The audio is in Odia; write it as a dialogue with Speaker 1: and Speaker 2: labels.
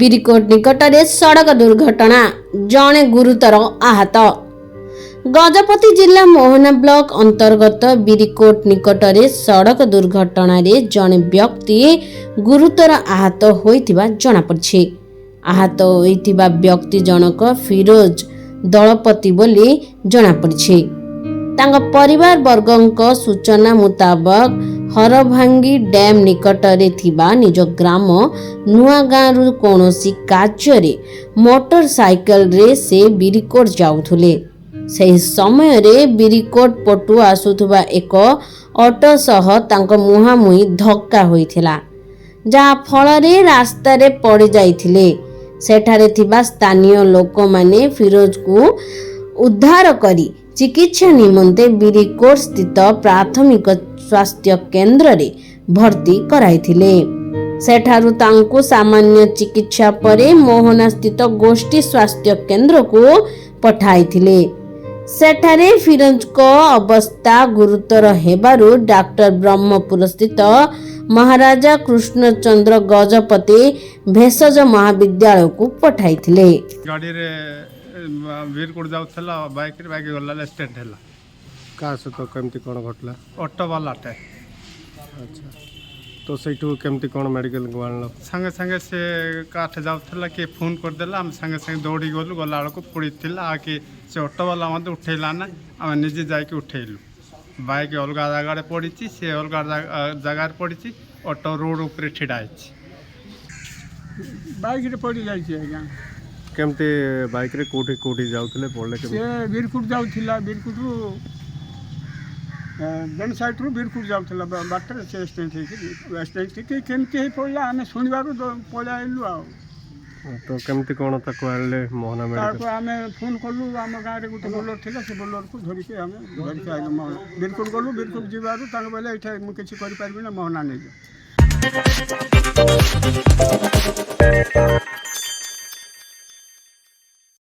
Speaker 1: ବିରିକୋଟ ନିକଟରେ ସଡ଼କ ଦୁର୍ଘଟଣା, ଜଣେ ଗୁରୁତର ଆହତ। ଗଜପତି ଜିଲ୍ଲା ମୋହନା ବ୍ଲକ ଅନ୍ତର୍ଗତ ବିରିକୋଟ ନିକଟରେ ସଡ଼କ ଦୁର୍ଘଟଣାରେ ଜଣେ ବ୍ୟକ୍ତି ଗୁରୁତର ଆହତ ହୋଇଥିବା ଜଣାପଡ଼ିଛି। ଆହତ ହୋଇଥିବା ବ୍ୟକ୍ତି ଜଣକ ଫିରୋଜ ଦଳପତି ବୋଲି ଜଣାପଡ଼ିଛି। ତାଙ୍କ ପରିବାର ବର୍ଗଙ୍କ ସୂଚନା ମୁତାବକ ହରଭାଙ୍ଗି ଡ୍ୟାମ୍ ନିକଟରେ ଥିବା ନିଜ ଗ୍ରାମ ନୂଆଗାଁରୁ କୌଣସି କାର୍ଯ୍ୟରେ ମୋଟର ସାଇକେଲରେ ସେ ବିରିକୋଟ ଯାଉଥିଲେ। ସେହି ସମୟରେ ବିରିକୋଟ ପଟୁ ଆସୁଥିବା ଏକ ଅଟୋ ସହ ତାଙ୍କ ମୁହାଁମୁହିଁ ଧକ୍କା ହୋଇଥିଲା, ଯାହା ଫଳରେ ରାସ୍ତାରେ ପଡ଼ିଯାଇଥିଲେ। ସେଠାରେ ଥିବା ସ୍ଥାନୀୟ ଲୋକମାନେ ଫିରୋଜକୁ ଉଦ୍ଧାର କରି ଚିକିତ୍ସା ନିମନ୍ତେ ବିରିକୋଟ ସ୍ଥିତ ପ୍ରାଥମିକ ସ୍ୱାସ୍ଥ୍ୟ କେନ୍ଦ୍ରରେ ଭର୍ତ୍ତି କରାଇଥିଲେ। ସେଠାରୁ ତାଙ୍କୁ ସାମାନ୍ୟ ଚିକିତ୍ସା ପରେ ମୋହନା ସ୍ଥିତ ଗୋଷ୍ଠୀ ସ୍ୱାସ୍ଥ୍ୟ କେନ୍ଦ୍ରକୁ ପଠାଇଥିଲେ। ସେଠାରେ ଫିରୋଜଙ୍କ ଅବସ୍ଥା ଗୁରୁତର ହେବାରୁ ଡାକ୍ତର ବ୍ରହ୍ମପୁର ସ୍ଥିତ ମହାରାଜା କୃଷ୍ଣଚନ୍ଦ୍ର ଗଜପତି ଭେଷଜ ମହାବିଦ୍ୟାଳୟକୁ ପଠାଇଥିଲେ।
Speaker 2: ଗାଡ଼ିରେ ବିରକୁଟ ଯାଉଥିଲା, ବାଇକ୍ରେ ଗଲା ଆକ୍ସିଡେଣ୍ଟ ହେଲା।
Speaker 3: କାହା ସହିତ କେମିତି କ'ଣ ଘଟିଲା?
Speaker 2: ଅଟୋ ବାଲାଟେ।
Speaker 3: ଆଚ୍ଛା, ତ ସେଇଠୁ କେମିତି କ'ଣ ମେଡ଼ିକାଲକୁ ଆଣିଲ?
Speaker 2: ସାଙ୍ଗେ ସାଙ୍ଗେ ସେ କାଠେ ଯାଉଥିଲା, କିଏ ଫୋନ୍ କରିଦେଲା, ଆମେ ସାଙ୍ଗେ ସାଙ୍ଗେ ଦୌଡ଼ି ଗଲୁ। ଗଲାବେଳକୁ ପଡ଼ିଥିଲା କି ସେ ଅଟୋବାଲା ମୋତେ ଉଠେଇଲା ନା, ଆମେ ନିଜେ ଯାଇକି ଉଠେଇଲୁ। ବାଇକ୍ ଅଲଗା ଜାଗାରେ ପଡ଼ିଛି, ସେ ଅଲଗା ଜାଗାରେ ପଡ଼ିଛି, ଅଟୋ ରୋଡ଼ ଉପରେ ଛିଡ଼ା ହେଇଛି।
Speaker 4: ବାଇକ୍ରେ ପଡ଼ି ଯାଇଛି ଆଜ୍ଞା।
Speaker 3: କେମିତି ବାଇକ୍ରେ କେଉଁଠି ଯାଉଥିଲେ? ପଡ଼ିଲେ
Speaker 4: ସେ
Speaker 3: କେମିତି?
Speaker 4: ବିରକୁଟ ଯାଉଥିଲା, ବିରକୁଟରୁ ବେନ୍ ସାଇଡ଼ରୁ ବିରକୁଟ ଯାଉଥିଲା। ବାଟରେ ସେ ଆକ୍ସିଡେଣ୍ଟ ହେଇକି କେମିତି ହେଇ ପଡ଼ିଲା, ଆମେ ଶୁଣିବାରୁ ପଳେଇ ଆସିଲୁ। ଆଉ
Speaker 3: ତ କେମିତି କ'ଣ ତାକୁ ଆଣିଲେ ମୋହନା
Speaker 4: ତାକୁ
Speaker 3: ମେଡ଼ିକାଲ?
Speaker 4: ଆମେ ଫୋନ୍ କଲୁ। ଆମ ଗାଁରେ ଗୋଟେ ବୋଲର ଥିଲା, ସେ ବୋଲରକୁ ଧରିକି ଆଇଲୁ। ବିରକୁଟ ଗଲୁ। ବିରକୁଟ ଯିବାରୁ ତାଙ୍କୁ କହିଲେ ଏଇଟା ମୁଁ କିଛି କରିପାରିବି ନା, ମୋହନା ନେଇଯାଅ।